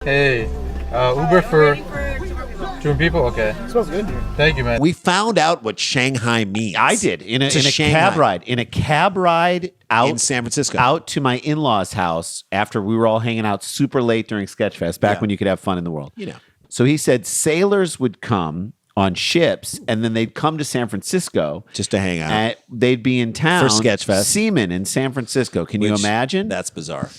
Hey, Uber for two people? Okay. It smells good here. Thank you, man. We found out what Shanghai means. I did in a Shanghai. cab ride. In a cab ride out In San Francisco. out to my in-laws' house after we were all hanging out super late during Sketchfest, back Yeah. when you could have fun in the world. You know. So he said sailors would come on ships and then they'd come to San Francisco Just to hang out. and they'd be in town For Sketchfest. Seamen in San Francisco. Can you Which- imagine? That's bizarre.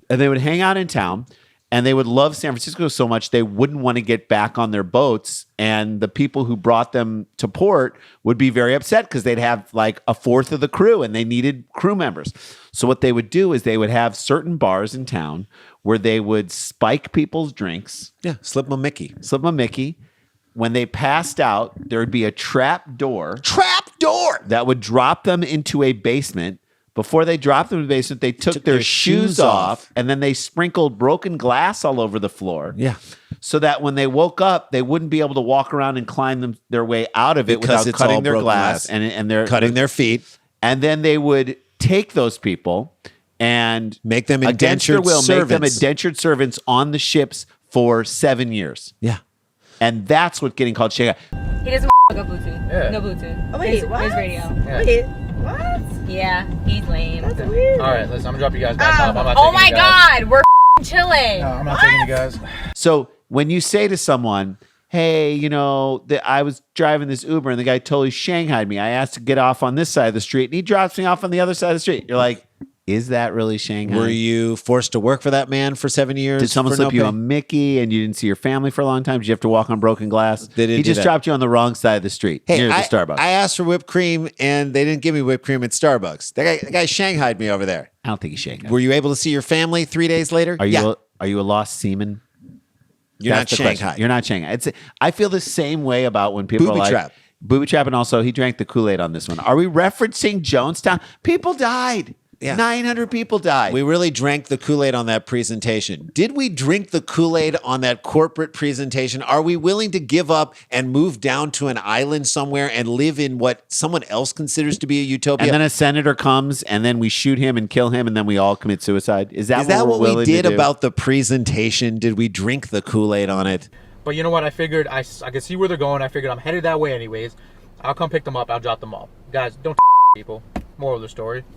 And they would hang out in town and they would love San Francisco so much they wouldn't want to get back on their boats, and the people who brought them to port would be very upset because they'd have like a fourth of the crew and they needed crew members. So what they would do is they would have certain bars in town where they would spike people's drinks, Yeah. Slip 'em a Mickey. slip them a Mickey. When they passed out, there would be a trap door Trap door. that would drop them into a basement. Before they dropped them in the basement, they took their shoes off and then they sprinkled broken glass all over the floor. Yeah. So that when they woke up, they wouldn't be able to walk around and climb their way out of it Because without it's all cutting their broken glass glass. and their Cutting their feet. And then they would take those people and Make them against their indentured will, make them servants. indentured servants on the ships for 7 years. Yeah. And that's what's getting called Shanghai. He doesn't go Bluetooth. Yeah. No Bluetooth. Oh, wait, his, what? his radio. Yeah. Wait, what? Yeah, he's lame. That's weird. All right, listen, I'm gonna drop you guys back off. I'm not Oh taking my you guys. God, we're chilling. No, I'm not taking you guys. So when you say to someone, hey, you know, I was driving this Uber and the guy totally shanghaied me. I asked to get off on this side of the street and he drops me off on the other side of the street. You're like, is that really Shanghai? Were you forced to work for that man for 7 years? Did someone for slip no you pay? a Mickey and you didn't see your family for a long time? Did you have to walk on broken glass? They didn't He do just that. dropped you on the wrong side of the street near the Starbucks. I asked for whipped cream and they didn't give me whipped cream at Starbucks. That guy shanghaied me over there. I don't think he's Shanghai. Were you able to see your family 3 days later? Are you Yeah. are you a lost seaman? You're That's not the question. Shanghai. You're not Shanghai. I feel the same way about when people Booby are like trap. booby trap, and also he drank the Kool-Aid on this one. Are we referencing Jonestown? People died. Yeah. 900 people died. We really drank the Kool-Aid on that presentation. Did we drink the Kool-Aid on that corporate presentation? Are we willing to give up and move down to an island somewhere and live in what someone else considers to be a utopia? and then a senator comes, and then we shoot him and kill him, and then we all commit suicide. Is that what we're we willing to did do? about the presentation? Did we drink the Kool-Aid on it? But you know what? I figured I could see where they're going. I figured I'm headed that way anyways. I'll come pick them up. I'll drop them off. Guys, don't people. Moral of the story.